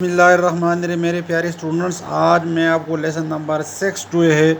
बिस्मिल्लाहिर्रहमानिर्रहीम। मेरे प्यारे स्टूडेंट्स, आज मैं आपको लेसन नंबर 6 जो है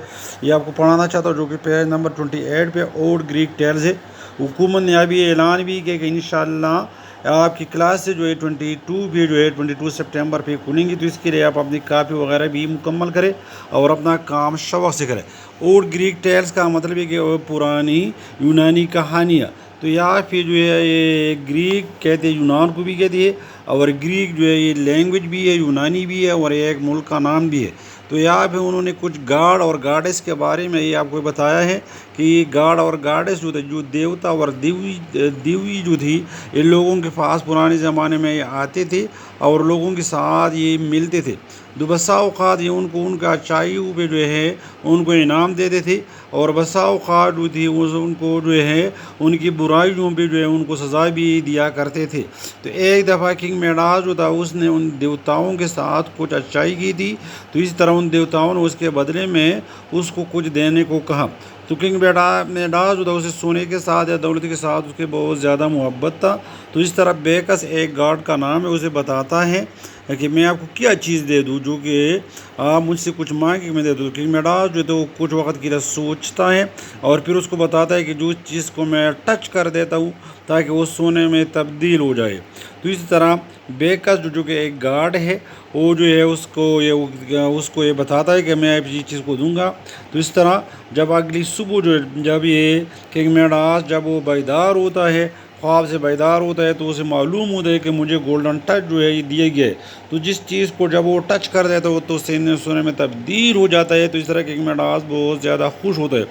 ये आपको पढ़ाना चाहता हूँ, जो कि पेज नंबर 28 पे ओल्ड ग्रीक टेल्स है। हुकूमत ने अभी ऐलान भी किया कि इंशाल्लाह आपकी क्लास से जो है 22 भी जो है 22 सितंबर पे खुलेंगी, तो इसके लिए आप अपनी कापी वगैरह भी मुकम्मल करें और अपना काम शौक़ से करें। ओल्ड ग्रीक टेल्स का मतलब है कि पुरानी यूनानी कहानियाँ। तो यहाँ पे जो है ये ग्रीक कहते हैं, यूनान को भी कहती है, और ग्रीक जो है ये लैंग्वेज भी है, यूनानी भी है, और एक मुल्क का नाम भी है। तो यहाँ पे उन्होंने कुछ गॉड और गॉडेस के बारे में ये आपको बताया है कि गॉड और गॉडेस जो थे, जो देवता और देवी जो थी, इन लोगों के पास पुराने ज़माने में ये आते थे और लोगों के साथ ये मिलते थे। तो बसा औक़ात ये उनको उनका अच्छाइयों पे जो है उनको इनाम देते थे, और बसा औक़ात जो थी उनको जो है उनकी बुराइयों पे जो है उनको सज़ा भी दिया करते थे। तो एक दफ़ा किंग मिडास जो था उसने उन देवताओं के साथ कुछ अच्छाई की थी, तो इस तरह उन देवताओं ने उसके बदले में उसको कुछ देने को कहा। तो किंग मिडास जो था उसे सोने के साथ या दौलत के साथ उसके बहुत ज़्यादा मोहब्बत था। तो इस तरह बेकस एक गॉड का नाम है, उसे बताता है कि मैं आपको क्या चीज़ दे दूँ जो कि आप मुझसे कुछ मांगे मैं दे दूँ। किंग मिडास जो तो कुछ वक्त के लिए सोचता है और फिर उसको बताता है कि जो चीज़ को मैं टच कर देता हूँ ताकि वो सोने में तब्दील हो जाए। तो इसी तरह बेकस जो कि एक गार्ड है, वो जो है उसको ये बताता है कि मैं इस चीज़ को दूंगा। तो इस तरह जब अगली सुबह जब ये किंग मिडास जब वो बेदार होता है, ख्वाब से बेदार होता है, तो उसे मालूम होता है कि मुझे गोल्डन टच जो है ये दिए गए। तो जिस चीज़ को जब वो टच कर देता है तो सोने में तब्दील हो जाता है। तो इस तरह किंग मिडास बहुत ज़्यादा खुश होता है,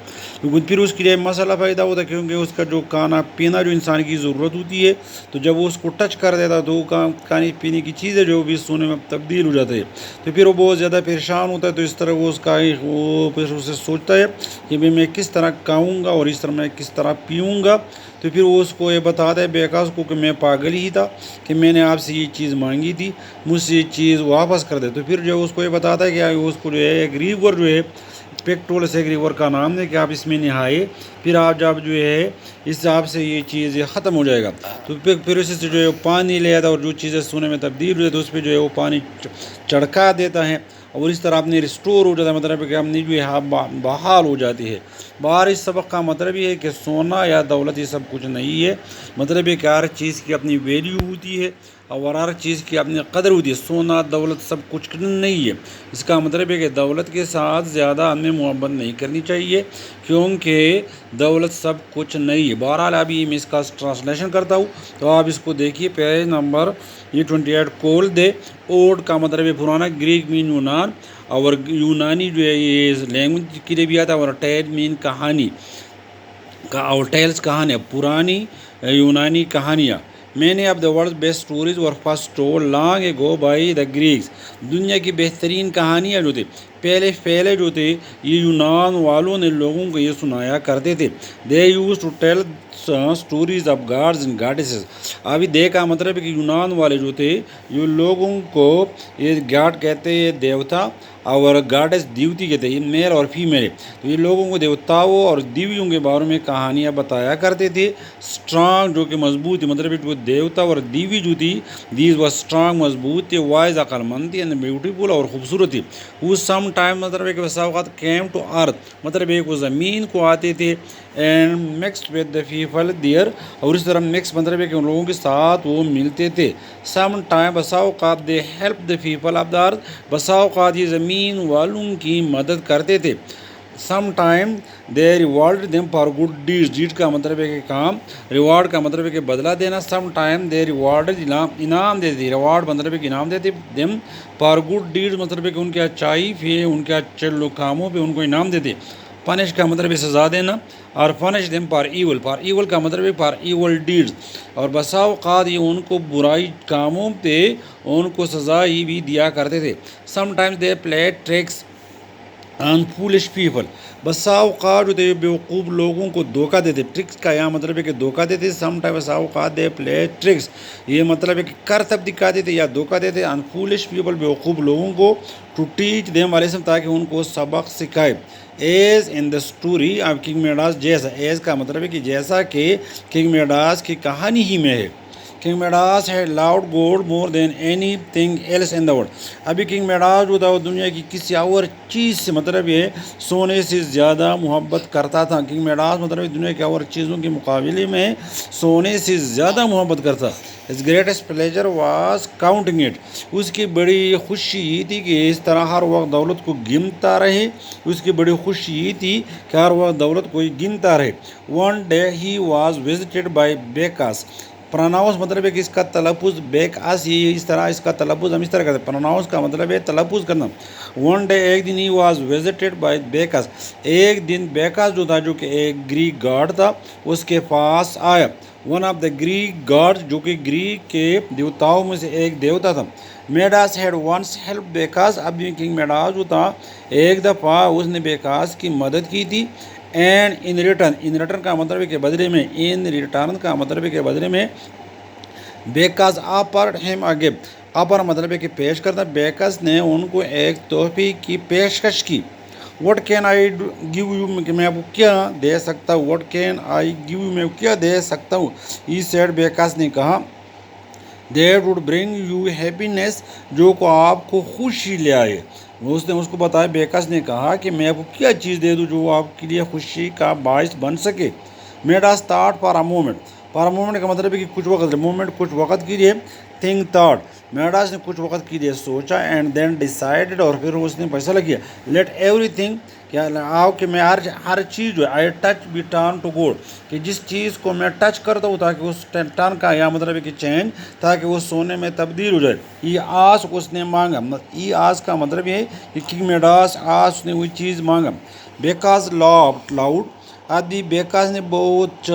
क्योंकि फिर उसके लिए मसला पैदा होता है, क्योंकि उसका जो खाना पीना जो इंसान की ज़रूरत होती है, तो जब वो उसको टच कर देता है तो खाने पीने की चीज़ें जो भी सोने में तब्दील हो जाती है। तो फिर वो बहुत ज़्यादा परेशान होता है। तो इस तरह वो फिर उसे सोचता है कि भाई मैं किस तरह खाऊँगा और इस तरह मैं किस तरह पीऊँगा। तो फिर वो उसको ये बताता है बेकास को कि मैं पागल ही था कि मैंने आपसे ये चीज़ मांगी थी, मुझसे ये चीज़ वापस कर दे। तो फिर जो उसको ये बताता है कि उसको जो है एक रिवर जो है पेक्टोलस एक रिवर का नाम है कि आप इसमें नहाए, फिर आप जब जो है इस हिसाब से ये चीज़ ख़त्म हो जाएगा। तो फिर उसी से जो है पानी ले आता है और जो चीज़ें सोने में तब्दील हो जाती है उस पर जो है वो पानी चढ़का देता है, और इस तरह अपनी रिस्टोर हो जाता है। मतलब कि अपनी जो है बहाल हो जाती है। बाहर इस सबक का मतलब ये है कि सोना या दौलत ये सब कुछ नहीं है। मतलब ये कि हर चीज़ की अपनी वैल्यू होती है और हर चीज़ की अपनी कदर होती है। सोना दौलत सब कुछ नहीं है। इसका मतलब है कि दौलत के साथ ज़्यादा हमें मोहब्बत नहीं करनी चाहिए, क्योंकि दौलत सब कुछ नहीं है। बहरहाल अभी मैं इसका ट्रांसलेशन करता हूँ, तो आप इसको देखिए। पेज नंबर ये 28 कोल दे ओल्ड का मतलब है पुराना, ग्रीक मीन यूनान, और यूनानी जो है ये लैंग्वेज के लिए भी आता है, और टेल मीन कहानी का, और टेल्स कहानियाँ, पुरानी यूनानी कहानियाँ। मैंने अब the world best stories were first told long ago by the Greeks. दुनिया की बेहतरीन कहानियाँ जो थे पहले जो थे ये यूनान वालों ने लोगों को ये सुनाया करते थे। They used to tell stories of gods and goddesses. अभी दे का मतलब है कि यूनान वाले जो थे ये लोगों को ये गॉड कहते हैं देवता, और गॉडेस देवती कहते हैं, ये मेल और फीमेल है। तो ये लोगों को देवताओं और देवियों के बारे में कहानियाँ बताया करते थे। स्ट्रांग जो कि मजबूत थी, मतलब जो देवता और देवी जो थी दीज वह स्ट्रांग मजबूत थे, वाइज अक्लमंद थी एंड ब्यूटीफुल और खूबसूरत थी। वो सम टाइम मतलब एक वैसा वक़्त केम टू अर्थ, मतलब एक वो ज़मीन को आते थे, and mixed with the people there, और इस तरह मिक्स मतलब है कि उन लोगों के साथ वो मिलते थे। सम टाइम बसा औक़ात they help the people of the earth, बसा औक़ात ये ज़मीन वालों की मदद करते थे। Some time they reward them for good deeds, deed का मतलब है कि काम, रिवॉर्ड का मतलब है कि बदला देना। सम टाइम दे रिवॉर्ड इनाम देती, रिवॉर्ड मतलब है कि इनाम देती, देम फॉर गुड डीड्स मतलब है कि उनके अच्छाई पे, उनके अच्छे कामों पे उनको इनाम देते। पनिश का मतलब है सज़ा देना, और पनिश देम फॉर ईवल का मतलब है फॉर ईवल डीड्स, और बसा औक़ात ये उनको बुराई कामों पे उनको सज़ा ही भी दिया करते थे। Sometimes they play tricks on foolish people, बसा औक़ात जो थे बेवकूफ़ लोगों को धोखा देते। ट्रिक्स का यहाँ मतलब है कि धोखा देते। सम टाइम बसा औक़ात दे प्ले ट्रिक्स, ये मतलब है कि कर तब दिखा देते या धोखा देते। ऑन फूलिश पीपल बेवकूफ़ लोगों को, टू टीच देम वाले सब ताकि उनको सबक सिखाए। As in the story of king Midas, जैसा, एज का मतलब है कि जैसा कि किंग मिडास की कहानी ही में है। King Midas had loved gold more than anything else in the world. अभी किंग मिडास जो था वो दुनिया की किसी और चीज़ से मतलब ये सोने से ज़्यादा मोहब्बत करता था. किंग मिडास मतलब दुनिया की और चीज़ों के मुकाबले में सोने से ज़्यादा मोहब्बत करता. His greatest pleasure was counting it. उसकी बड़ी खुशी ये थी कि इस तरह हर वक्त दौलत को गिनता रहे. उसकी बड़ी खुशी ये थी कि हर वक्त दौलत को गिनता रहे. One day he was visited by Becas. Pronounce मतलब है कि इसका तलफ़ुज़ बेकास, ये इस तरह इसका तलफ़ुज़ हम इस तरह करते हैं. प्रोनाउंस का मतलब है तलफ़ुज़ करना. वन डे एक दिन ही वाज विजिटेड बाय बेकास. एक दिन बेकास जो था जो कि एक ग्रीक गॉड था उसके पास आया. One of the Greek gods जो कि ग्रीक के देवताओं में से एक देवता था. मेडास हैड वंस हेल्प बेकास. अब किंग मेडास जो था एक दफ़ा उसने बेकास की मदद की थी. एंड इन रिटर्न का मतलब है कि बदले में, इन रिटर्न का मतलब है कि बदले में Baucis offered him a gift. Offer मतलब है कि पेश करता. बेकास ने उनको एक तोहफे की पेशकश की. What can I give you, मैं आपको क्या दे सकता हूँ. What can I give you, मैं क्या दे सकता हूँ. ई सेड बेकास ने कहा. That would bring you happiness, जो को आपको खुशी ले आए. उसने उसको बताया. बेकास ने कहा कि मैं आपको क्या चीज़ दे दूँ जो आपके लिए खुशी का बायस बन सके. Midas thought for a moment. For a moment का मतलब है कि कुछ वक्त, मोमेंट कुछ वक्त के लिए. थिंक थॉट, मेडास ने कुछ वक्त के लिए सोचा. एंड देन डिसाइडेड, और फिर उसने फैसला किया. लेट एवरीथिंग, क्या आओ कि मैं हर चीज़ जो है I touch be turn to gold, कि जिस चीज़ को मैं टच करता हूँ ताकि उस टर्न का या मतलब है कि चेंज, ताकि वो सोने में तब्दील हो जाए. ये आस उसने मांगा. ये आस का मतलब ये कि किंग मिडास आस उसने वही चीज़ मांगा. बेकास लाफ्ड लाउड. आदि बेकास ने बहुत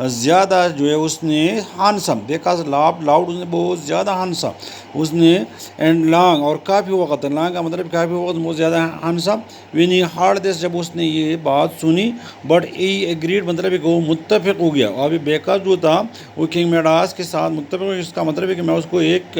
ज़्यादा जो है उसने हंसा. बेकास लाफ्ड लाउड, उसने बहुत ज़्यादा हंसा उसने. एंड लॉन्ग, और काफ़ी वक्त. लॉन्ग का मतलब काफ़ी वक्त बहुत ज़्यादा हंसा. व्हेन ही हर्ड दिस, जब उसने ये बात सुनी. बट ही एग्रीड मतलब कि वो मुत्तफिक हो गया. अभी बेकास जो था वो किंग मिडास के साथ मुत्तफिक हो. इसका मतलब है कि मैं उसको एक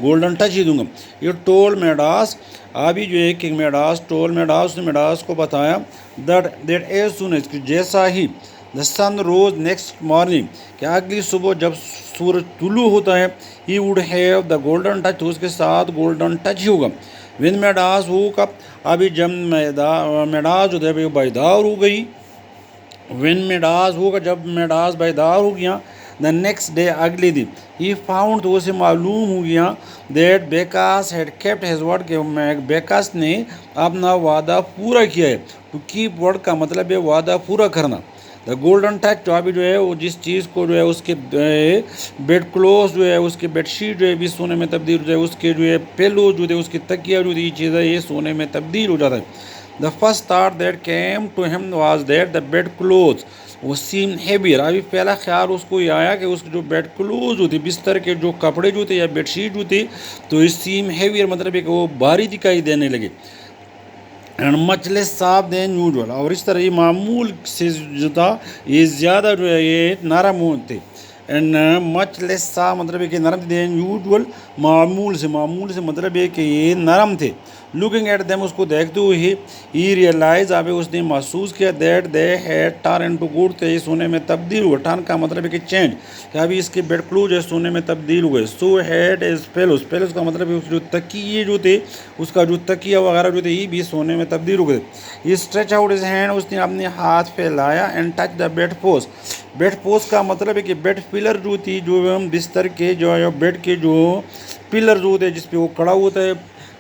गोल्डन टच ही दूंगा. ये टोल मिडास. अभी जो है किंग मिडास टोल मिडास ने मिडास को बताया दैट एज सुन एज, जैसा ही the sun rose next morning, क्या अगली सुबह जब सूरज तुलू होता है, he would have the golden touch, तो उसके साथ गोल्डन टच ही होगा. विन मेडास वो कब, अभी जब मेडास जो है बेदार हो गई. विन मेडास होगा जब मेडास बेदार हो गया. द नेक्स्ट डे, अगले दिन. ही फाउंड, तो उसे मालूम हो गया. That Baucis had kept his word, के बेकास ने अपना वादा पूरा किया है. टू कीप वर्ड का मतलब है वादा पूरा करना. द गोल्डन टच, तो अभी जो है वो जिस चीज़ को जो है उसके बेड क्लोथ जो है, उसके बेडशीट जो है भी सोने में तब्दील हो जाए. उसके जो है पिलो जो है, उसकी तकिया जो है, ये चीज़ है ये सोने में तब्दील हो जाता है. The first thought that came to him was that the bed cloth वो सीम हेवियर. अभी पहला ख्याल उसको ये आया कि उसके जो बेड क्लोज होते, बिस्तर के जो कपड़े जो थे या बेडशीट जो थे, तो इस सीम हेवियर मतलब है कि वो भारी दिखाई देने लगे. And much less soft than usual, और इस तरह ये मामूल से जो था ये ज़्यादा जो है ये नरम थे. एंड मच लेस सा मतलब है कि नरम देन यूजुअल, मामूल से मतलब है कि ये नरम थे. लुकिंग एट देम, उसको देखते हुए ही रियलाइज, अभी उसने महसूस किया. That they had turn into good, तो ये सोने में तब्दील हुआ. टर्न का मतलब है कि चेंज, कि अभी इसके बेड क्लोज है सोने में तब्दील हुए. So had is पेलोस. पेलोस का मतलब है जो तकिए जो थे, उसका जो तकिया वगैरह जो थे ये भी सोने में तब्दील हो गए. ये स्ट्रेच आउट इज हैंड, उसने अपने हाथ फैलाया. And touch the bed post. Bed post का मतलब है कि बेड पिलर जो थी, जो हम बिस्तर के जो है बेड के जो पिलर जो होते हैं जिस पे वो खड़ा होता है,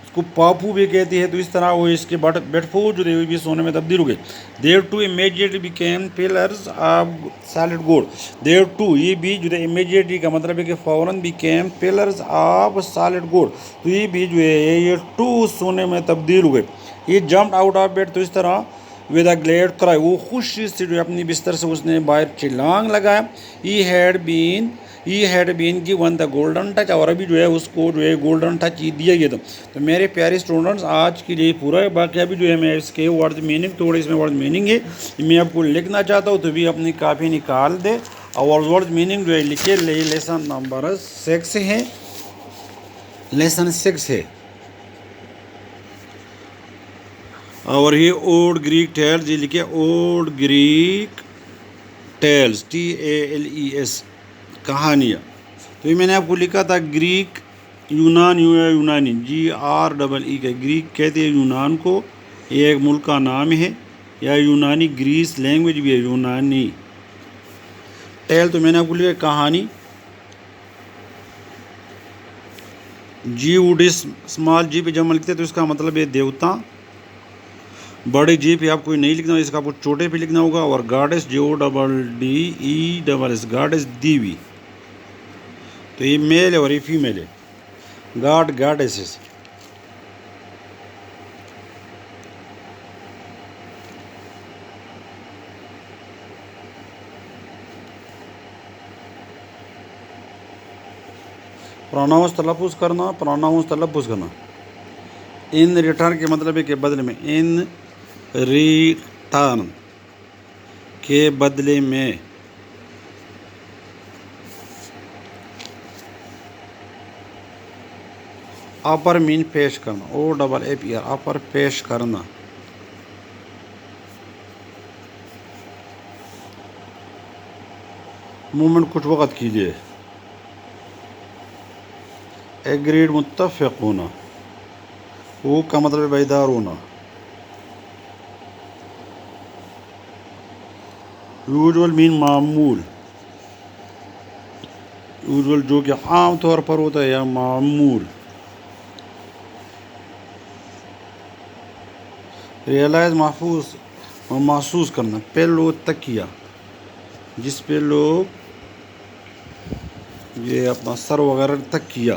उसको पापू भी कहती है. तो इस तरह वो इसके बेड पोस्ट जो थे भी सोने में तब्दील हो गए. There too immediately became pillars of solid gold. There too, ये भी जो है इमीडिएटली का मतलब है कि फ़ौरन became pillars of solid gold, तो ये भी जो है ये टू सोने में तब्दील हो गए. ये जम्प आउट ऑफ बेड, तो इस तरह विद अ ग्लेड क्राई, वो खुशी से जो अपनी बिस्तर से उसने बाहर चिल्लांग लगाया. He had been given the golden touch, और अभी जो है उसको जो है गोल्डन टच ही दिया गया था. तो मेरे प्यारे स्टूडेंट्स आज के लिए पूरा है. बाकी अभी जो है मैं इसके वर्ड मीनिंग, थोड़े इसमें वर्ड मीनिंग है मैं आपको लिखना चाहता हूँ, तो भी अपनी काफ़ी निकाल दे और वर्ड मीनिंग जो है लिखे. लेसन नंबर 6 है, लेसन 6 है. और ये ओल्ड ग्रीक टेल्स, ये लिखे ओल्ड ग्रीक टेल्स, TALES, कहानियाँ. تو یہ میں نے آپ کو لکھا تھا گریک یونان یا یونانی GREE کے گریک کہتے ہیں یونان کو، یہ ایک ملک کا نام ہے، یا یونانی گریس لینگویج بھی ہے یونانی. ٹیل تو میں نے آپ کو لکھا کہانی. جی ووڈس اسمال جی پہ جب ہم لکھتے ہیں تو اس کا مطلب ہے دیوتا. بڑے جی پہ آپ کو نہیں لکھنا ہوگا، اس کا آپ کو چھوٹے پہ لکھنا ہوگا. اور گاڈس GODDESS گاڈس دیوی، تو یہ میل ہے اور یہ فیمیل ہے. گاڈیسز. پروناؤنس تلفظ کرنا. ان ریٹرن کے مطلب ہے کہ بدلے میں. ان ریٹرن کے بدلے میں. آپر مین پیش کرنا. OAPR آپر پیش کرنا. مومنٹ کچھ وقت کے لیے. ایگریڈ متفق ہونا. وہ کا مطلب ہے بیدار ہونا. یوزول مین معمول. یوزول جو کہ عام طور پر ہوتا ہے یا معمول. ریئلائز محسوس کرنا. پیلو تکیہ، جس پہ لوگ یہ اپنا سر وغیرہ تکیہ.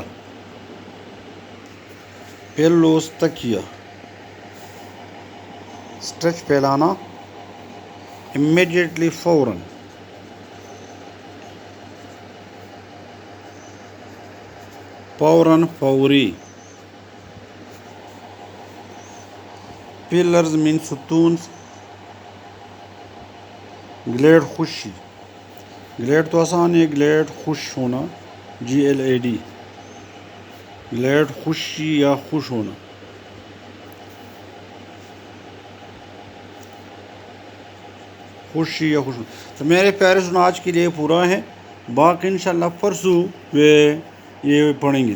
پیلوس تکیہ. اسٹریچ پھیلانا. امیڈیٹلی فوراً. فوری. پلرز مین ستون. گلیڈ خوشی. گلیڈ تو آسان ہے، گلیڈ خوش ہونا. GLAD گلیڈ خوشی یا خوش ہونا. تو میرے پیارے سن آج کے لیے پورا ہے. باقی انشاءاللہ پرسوں یہ پڑھیں گے.